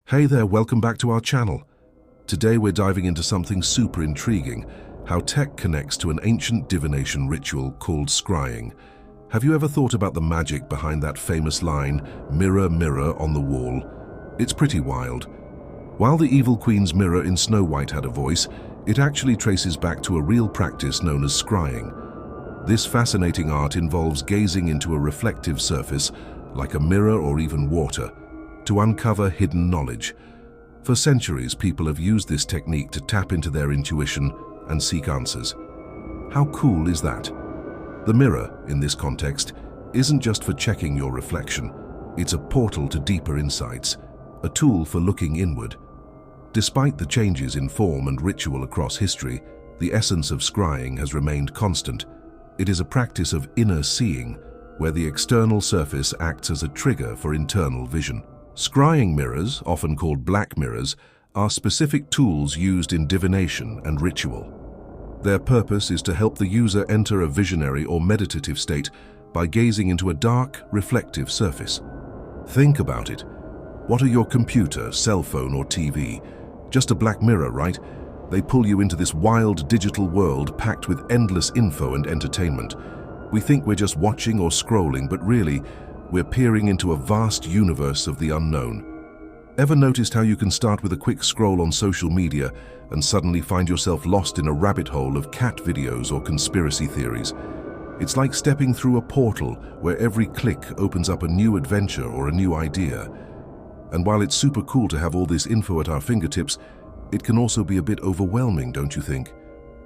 Hey there, welcome back to our channel. Today we're diving into something super intriguing, how tech connects to an ancient divination ritual called scrying. Have you ever thought about the magic behind that famous line, "Mirror, mirror on the wall"? It's pretty wild. While the evil queen's mirror in Snow White had a voice, it actually traces back to a real practice known as scrying. This fascinating art involves gazing into a reflective surface, like a mirror or even water, to uncover hidden knowledge. For centuries, people have used this technique to tap into their intuition and seek answers. How cool is that? The mirror, in this context, isn't just for checking your reflection. It's a portal to deeper insights, a tool for looking inward. Despite the changes in form and ritual across history, the essence of scrying has remained constant. It is a practice of inner seeing, where the external surface acts as a trigger for internal vision. Scrying mirrors, often called black mirrors, are specific tools used in divination and ritual. Their purpose is to help the user enter a visionary or meditative state by gazing into a dark, reflective surface. Think about it. What are your computer, cell phone, or TV? Just a black mirror, right? They pull you into this wild digital world packed with endless info and entertainment. We think we're just watching or scrolling, but really, we're peering into a vast universe of the unknown. Ever noticed how you can start with a quick scroll on social media and suddenly find yourself lost in a rabbit hole of cat videos or conspiracy theories? It's like stepping through a portal where every click opens up a new adventure or a new idea. And while it's super cool to have all this info at our fingertips, it can also be a bit overwhelming, don't you think?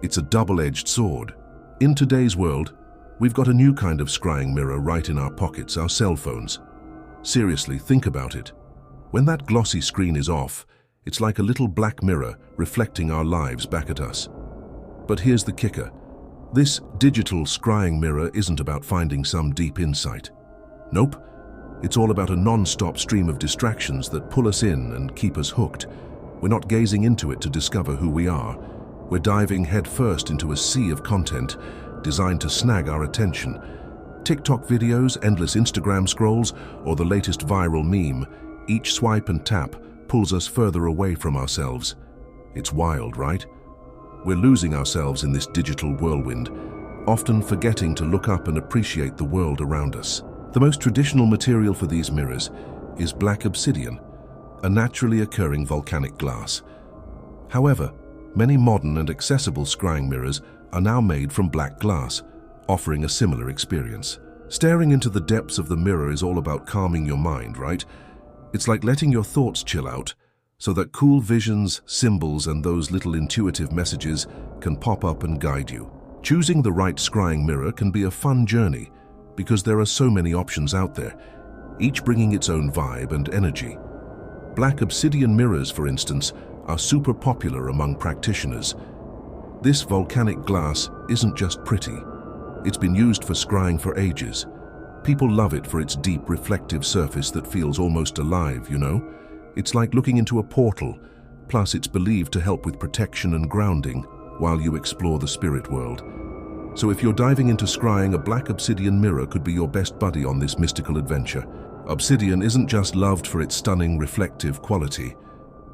It's a double-edged sword. In today's world, we've got a new kind of scrying mirror right in our pockets, our cell phones. Seriously, think about it. When that glossy screen is off, it's like a little black mirror reflecting our lives back at us. But here's the kicker. This digital scrying mirror isn't about finding some deep insight. Nope. It's all about a non-stop stream of distractions that pull us in and keep us hooked. We're not gazing into it to discover who we are. We're diving headfirst into a sea of content designed to snag our attention. TikTok videos, endless Instagram scrolls, or the latest viral meme, each swipe and tap pulls us further away from ourselves. It's wild, right? We're losing ourselves in this digital whirlwind, often forgetting to look up and appreciate the world around us. The most traditional material for these mirrors is black obsidian, a naturally occurring volcanic glass. However, many modern and accessible scrying mirrors are now made from black glass, offering a similar experience. Staring into the depths of the mirror is all about calming your mind, right? It's like letting your thoughts chill out, so that cool visions, symbols, and those little intuitive messages can pop up and guide you. Choosing the right scrying mirror can be a fun journey, because there are so many options out there, each bringing its own vibe and energy. Black obsidian mirrors, for instance, are super popular among practitioners. This volcanic glass isn't just pretty. It's been used for scrying for ages. People love it for its deep, reflective surface that feels almost alive, you know? It's like looking into a portal, plus it's believed to help with protection and grounding while you explore the spirit world. So if you're diving into scrying, a black obsidian mirror could be your best buddy on this mystical adventure. Obsidian isn't just loved for its stunning, reflective quality.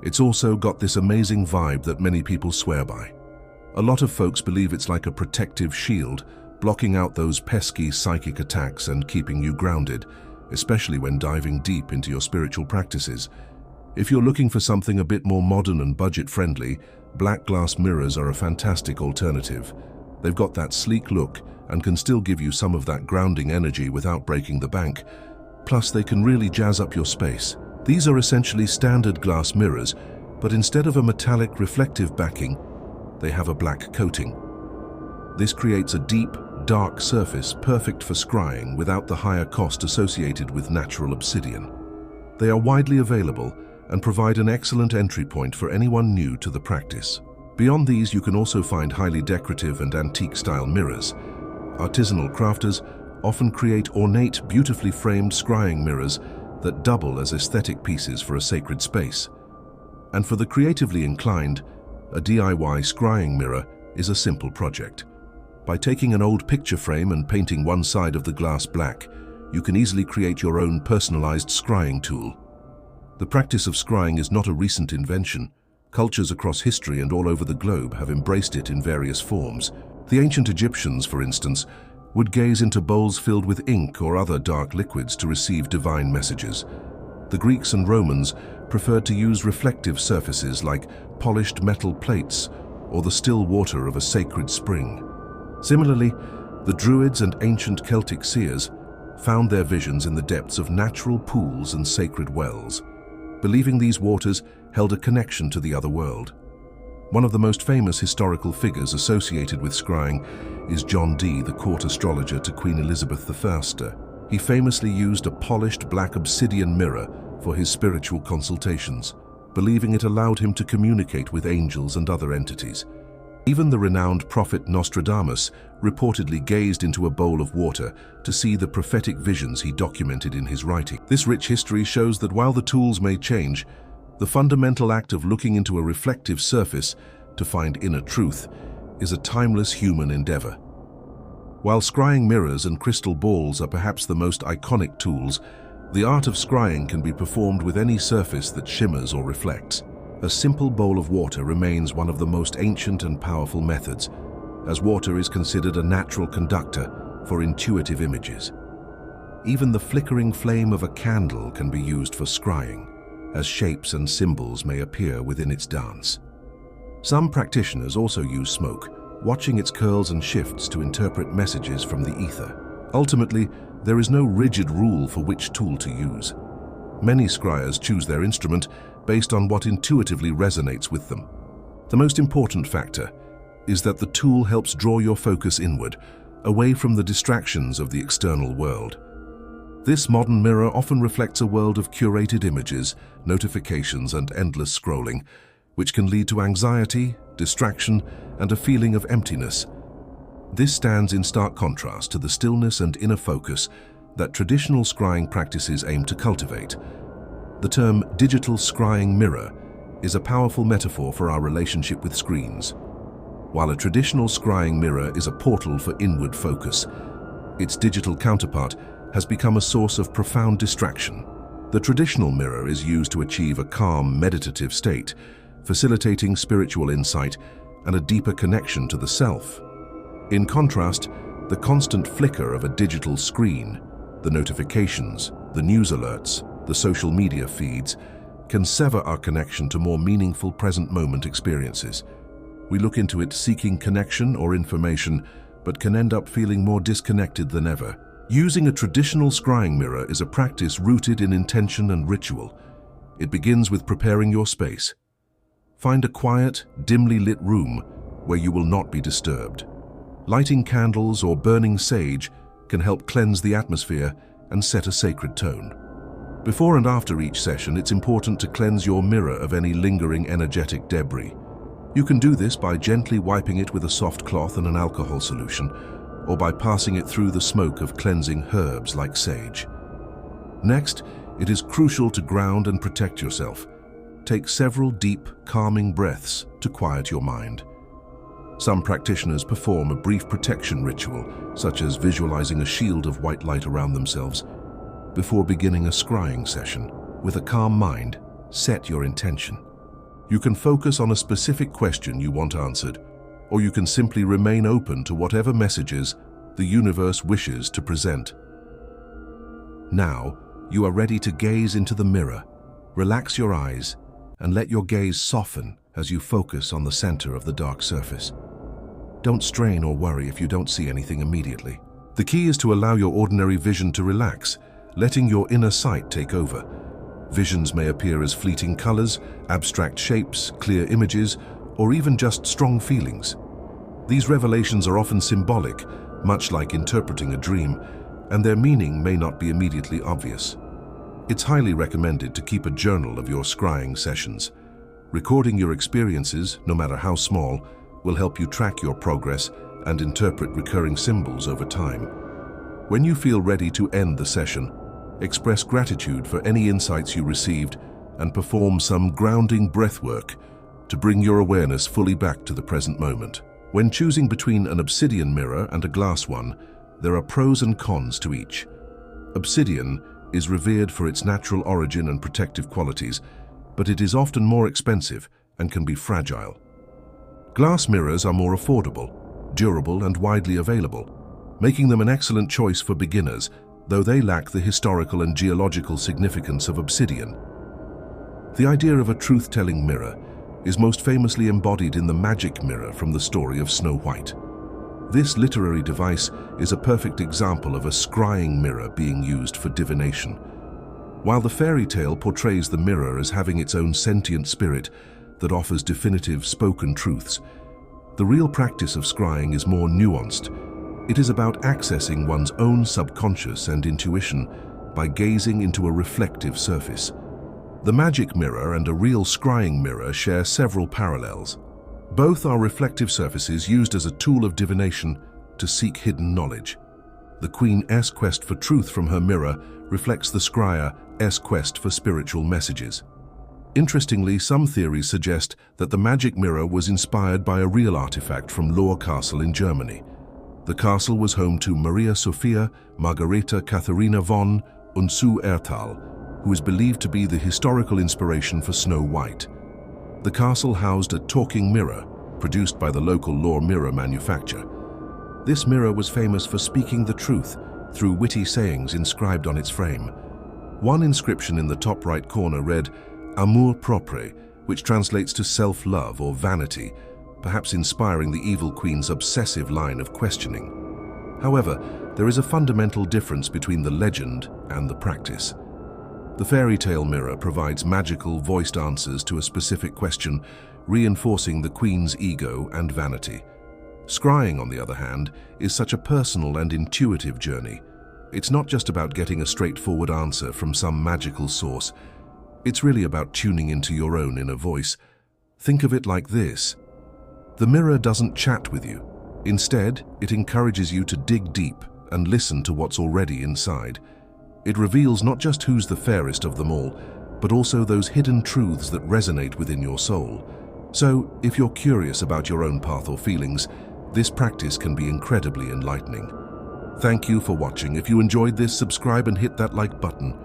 It's also got this amazing vibe that many people swear by. A lot of folks believe it's like a protective shield, blocking out those pesky psychic attacks and keeping you grounded, especially when diving deep into your spiritual practices. If you're looking for something a bit more modern and budget-friendly, black glass mirrors are a fantastic alternative. They've got that sleek look and can still give you some of that grounding energy without breaking the bank. Plus, they can really jazz up your space. These are essentially standard glass mirrors, but instead of a metallic reflective backing, they have a black coating. This creates a deep, dark surface perfect for scrying without the higher cost associated with natural obsidian. They are widely available and provide an excellent entry point for anyone new to the practice. Beyond these, you can also find highly decorative and antique-style mirrors. Artisanal crafters often create ornate, beautifully framed scrying mirrors that double as aesthetic pieces for a sacred space. And for the creatively inclined, a DIY scrying mirror is a simple project. By taking an old picture frame and painting one side of the glass black, you can easily create your own personalized scrying tool. The practice of scrying is not a recent invention. Cultures across history and all over the globe have embraced it in various forms. The ancient Egyptians, for instance, would gaze into bowls filled with ink or other dark liquids to receive divine messages. The Greeks and Romans preferred to use reflective surfaces like polished metal plates or the still water of a sacred spring. Similarly, the Druids and ancient Celtic seers found their visions in the depths of natural pools and sacred wells, believing these waters held a connection to the other world. One of the most famous historical figures associated with scrying is John Dee, the court astrologer to Queen Elizabeth I. He famously used a polished black obsidian mirror for his spiritual consultations, believing it allowed him to communicate with angels and other entities. Even the renowned prophet Nostradamus reportedly gazed into a bowl of water to see the prophetic visions he documented in his writing. This rich history shows that while the tools may change, the fundamental act of looking into a reflective surface to find inner truth is a timeless human endeavor. While scrying mirrors and crystal balls are perhaps the most iconic tools, the art of scrying can be performed with any surface that shimmers or reflects. A simple bowl of water remains one of the most ancient and powerful methods, as water is considered a natural conductor for intuitive images. Even the flickering flame of a candle can be used for scrying, as shapes and symbols may appear within its dance. Some practitioners also use smoke, watching its curls and shifts to interpret messages from the ether. Ultimately, there is no rigid rule for which tool to use. Many scryers choose their instrument based on what intuitively resonates with them. The most important factor is that the tool helps draw your focus inward, away from the distractions of the external world. This modern mirror often reflects a world of curated images, notifications, and endless scrolling, which can lead to anxiety, distraction, and a feeling of emptiness. This stands in stark contrast to the stillness and inner focus that traditional scrying practices aim to cultivate. The term digital scrying mirror is a powerful metaphor for our relationship with screens. While a traditional scrying mirror is a portal for inward focus, its digital counterpart has become a source of profound distraction. The traditional mirror is used to achieve a calm, meditative state, facilitating spiritual insight and a deeper connection to the self. In contrast, the constant flicker of a digital screen, the notifications, the news alerts, the social media feeds, can sever our connection to more meaningful present-moment experiences. We look into it seeking connection or information, but can end up feeling more disconnected than ever. Using a traditional scrying mirror is a practice rooted in intention and ritual. It begins with preparing your space. Find a quiet, dimly lit room where you will not be disturbed. Lighting candles or burning sage can help cleanse the atmosphere and set a sacred tone. Before and after each session, it's important to cleanse your mirror of any lingering energetic debris. You can do this by gently wiping it with a soft cloth and an alcohol solution, or by passing it through the smoke of cleansing herbs like sage. Next, it is crucial to ground and protect yourself. Take several deep, calming breaths to quiet your mind. Some practitioners perform a brief protection ritual, such as visualizing a shield of white light around themselves. Before beginning a scrying session, with a calm mind, set your intention. You can focus on a specific question you want answered, or you can simply remain open to whatever messages the universe wishes to present. Now, you are ready to gaze into the mirror. Relax your eyes and let your gaze soften as you focus on the center of the dark surface. Don't strain or worry if you don't see anything immediately. The key is to allow your ordinary vision to relax, letting your inner sight take over. Visions may appear as fleeting colors, abstract shapes, clear images, or even just strong feelings. These revelations are often symbolic, much like interpreting a dream, and their meaning may not be immediately obvious. It's highly recommended to keep a journal of your scrying sessions. Recording your experiences, no matter how small, will help you track your progress and interpret recurring symbols over time. When you feel ready to end the session, express gratitude for any insights you received and perform some grounding breath work to bring your awareness fully back to the present moment. When choosing between an obsidian mirror and a glass one, there are pros and cons to each. Obsidian is revered for its natural origin and protective qualities, but it is often more expensive and can be fragile. Glass mirrors are more affordable, durable, and widely available, making them an excellent choice for beginners, though they lack the historical and geological significance of obsidian. The idea of a truth-telling mirror is most famously embodied in the magic mirror from the story of Snow White. This literary device is a perfect example of a scrying mirror being used for divination. While the fairy tale portrays the mirror as having its own sentient spirit that offers definitive spoken truths, the real practice of scrying is more nuanced. It is about accessing one's own subconscious and intuition by gazing into a reflective surface. The magic mirror and a real scrying mirror share several parallels. Both are reflective surfaces used as a tool of divination to seek hidden knowledge. The Queen's quest for truth from her mirror reflects the scryer's quest for spiritual messages. Interestingly, some theories suggest that the magic mirror was inspired by a real artifact from Lohr Castle in Germany. The castle was home to Maria Sophia Margareta Katharina von Unzu-Erthal, who is believed to be the historical inspiration for Snow White. The castle housed a talking mirror, produced by the local Lohr mirror manufacturer. This mirror was famous for speaking the truth through witty sayings inscribed on its frame. One inscription in the top right corner read, "Amour propre," which translates to self-love or vanity, perhaps inspiring the evil queen's obsessive line of questioning. However, there is a fundamental difference between the legend and the practice. The fairy tale mirror provides magical, voiced answers to a specific question, reinforcing the queen's ego and vanity. Scrying, on the other hand, is such a personal and intuitive journey. It's not just about getting a straightforward answer from some magical source. It's really about tuning into your own inner voice. Think of it like this. The mirror doesn't chat with you. Instead, it encourages you to dig deep and listen to what's already inside. It reveals not just who's the fairest of them all, but also those hidden truths that resonate within your soul. So, if you're curious about your own path or feelings, this practice can be incredibly enlightening. Thank you for watching. If you enjoyed this, subscribe and hit that like button.